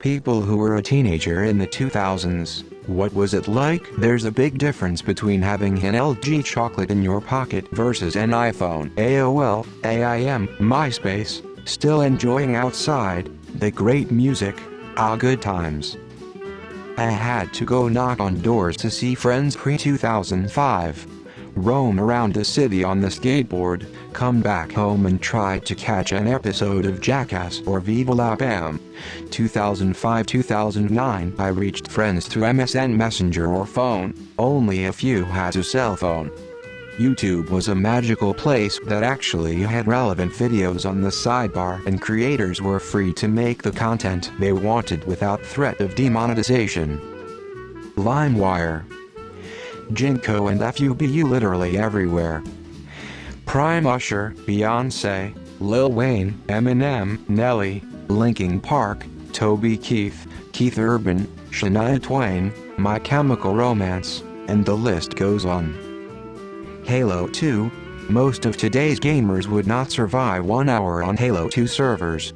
People who were a teenager in the 2000s, what was it like? There's a big difference between having an LG chocolate in your pocket versus an iPhone. AOL, AIM, MySpace, still enjoying outside, the great music, good times. I had to go knock on doors to see friends pre-2005. Roam around the city on the skateboard, come back home and try to catch an episode of Jackass or Viva La Bam. 2005-2009 I reached friends through MSN Messenger or phone, only a few had a cell phone. YouTube was a magical place that actually had relevant videos on the sidebar and creators were free to make the content they wanted without threat of demonetization. LimeWire. Jinko and FUBU literally everywhere. Prime Usher, Beyonce, Lil Wayne, Eminem, Nelly, Linkin Park, Toby Keith, Keith Urban, Shania Twain, My Chemical Romance, and the list goes on. Halo 2, most of today's gamers would not survive 1 hour on Halo 2 servers.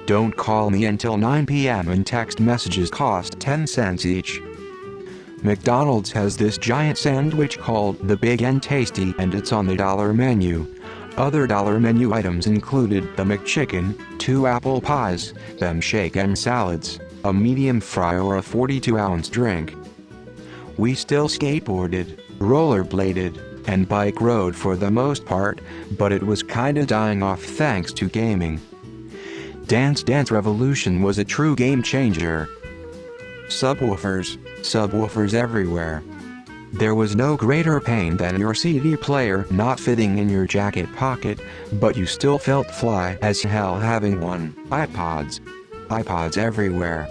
Don't call me until 9 p.m. and text messages cost 10 cents each. McDonald's has this giant sandwich called the Big and Tasty and it's on the dollar menu. Other dollar menu items included the McChicken, 2 apple pies, them shake and salads, a medium fry or a 42-ounce drink. We still skateboarded, rollerbladed, and bike rode for the most part, but it was kinda dying off thanks to gaming. Dance Dance Revolution was a true game changer. Subwoofers everywhere. There was no greater pain than your CD player not fitting in your jacket pocket, but you still felt fly as hell having one. iPods everywhere.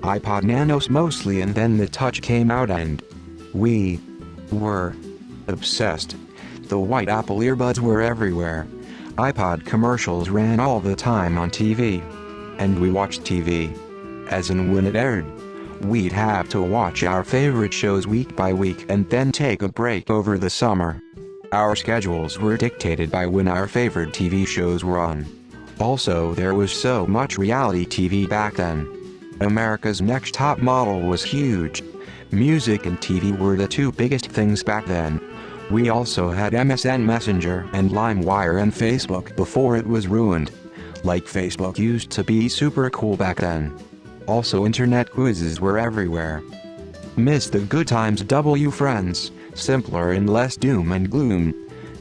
iPod Nanos mostly, and then the Touch came out and we were obsessed. The white Apple earbuds were everywhere. iPod commercials ran all the time on TV. And we watched TV. As in when it aired. We'd have to watch our favorite shows week by week and then take a break over the summer. Our schedules were dictated by when our favorite TV shows were on. Also, there was so much reality TV back then. America's Next Top Model was huge. Music and TV were the two biggest things back then. We also had MSN Messenger and LimeWire and Facebook before it was ruined. Like Facebook used to be super cool back then. Also, internet quizzes were everywhere. Miss the good times. Friends, simpler and less doom and gloom.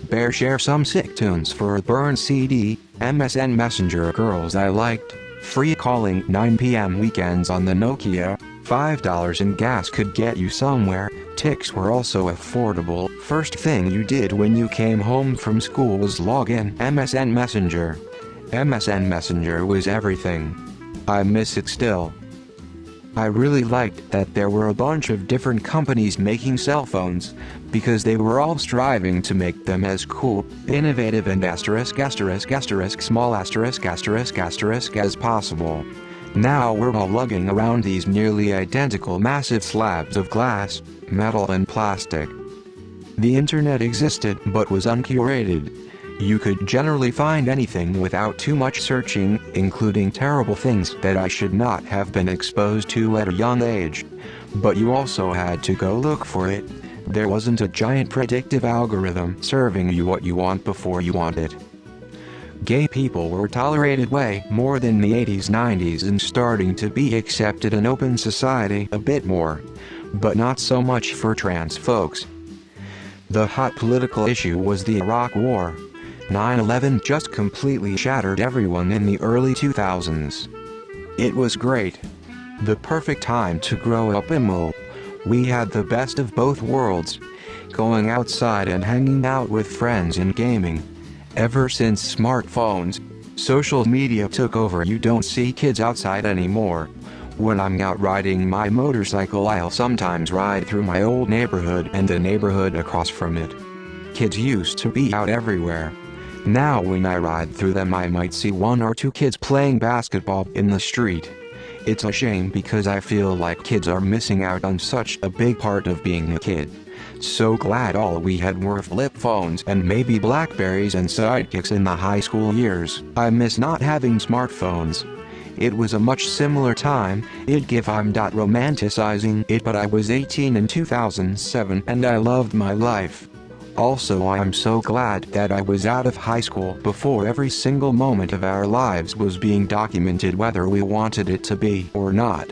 Bear share some sick tunes for a burn CD. MSN Messenger girls I liked. Free calling 9 p.m. weekends on the Nokia. $5 in gas could get you somewhere. Tics were also affordable. First thing you did when you came home from school was log in MSN Messenger. MSN Messenger was everything. I miss it still. I really liked that there were a bunch of different companies making cell phones, because they were all striving to make them as cool, innovative and small as possible. Now we're all lugging around these nearly identical massive slabs of glass, metal and plastic. The internet existed but was uncurated. You could generally find anything without too much searching, including terrible things that I should not have been exposed to at a young age. But you also had to go look for it. There wasn't a giant predictive algorithm serving you what you want before you want it. Gay people were tolerated way more than the 80s 90s and starting to be accepted in open society a bit more. But not so much for trans folks. The hot political issue was the Iraq War. 9/11 just completely shattered everyone in the early 2000s. It was great. The perfect time to grow up emo. We had the best of both worlds. Going outside and hanging out with friends and gaming. Ever since smartphones, social media took over, you don't see kids outside anymore. When I'm out riding my motorcycle, I'll sometimes ride through my old neighborhood and the neighborhood across from it. Kids used to be out everywhere. Now when I ride through them I might see 1 or 2 kids playing basketball in the street. It's a shame because I feel like kids are missing out on such a big part of being a kid. So glad all we had were flip phones and maybe Blackberries and sidekicks in the high school years. I miss not having smartphones. It was a much similar time. I'm not romanticizing it, but I was 18 in 2007 and I loved my life. Also, I am so glad that I was out of high school before every single moment of our lives was being documented, whether we wanted it to be or not.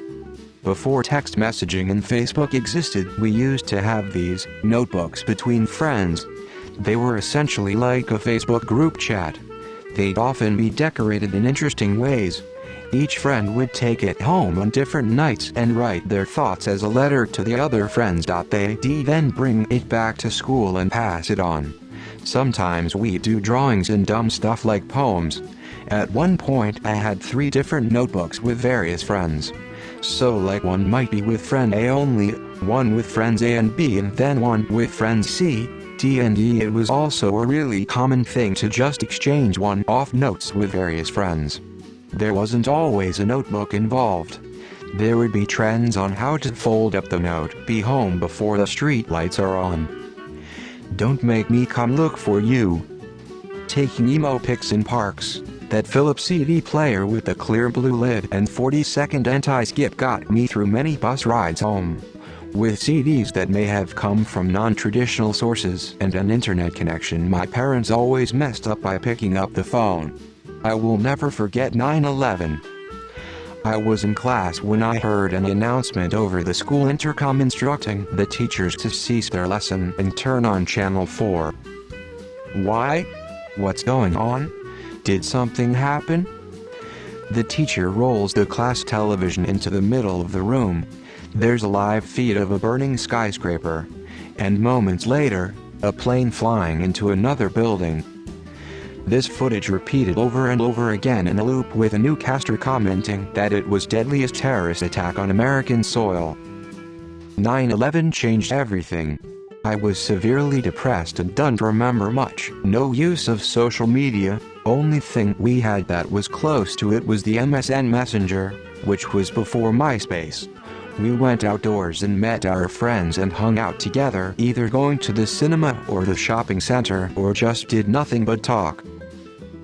Before text messaging and Facebook existed, we used to have these notebooks between friends. They were essentially like a Facebook group chat. They'd often be decorated in interesting ways. Each friend would take it home on different nights and write their thoughts as a letter to the other friends. They'd then bring it back to school and pass it on. Sometimes we'd do drawings and dumb stuff like poems. At one point I had 3 different notebooks with various friends. So like one might be with friend A only, one with friends A and B, and then one with friends C, D and E. It was also a really common thing to just exchange one-off notes with various friends. There wasn't always a notebook involved. There would be trends on how to fold up the note, be home before the street lights are on. Don't make me come look for you. Taking emo pics in parks. That Philips CD player with the clear blue lid and 40-second anti-skip got me through many bus rides home. With CDs that may have come from non-traditional sources and an internet connection my parents always messed up by picking up the phone. I will never forget 9/11. I was in class when I heard an announcement over the school intercom instructing the teachers to cease their lesson and turn on channel 4. Why? What's going on? Did something happen? The teacher rolls the class television into the middle of the room. There's a live feed of a burning skyscraper. And moments later, a plane flying into another building. This footage repeated over and over again in a loop, with a newscaster commenting that it was deadliest terrorist attack on American soil. 9/11 changed everything. I was severely depressed and don't remember much. No use of social media. Only thing we had that was close to it was the MSN Messenger, which was before MySpace. We went outdoors and met our friends and hung out together, either going to the cinema or the shopping center, or just did nothing but talk.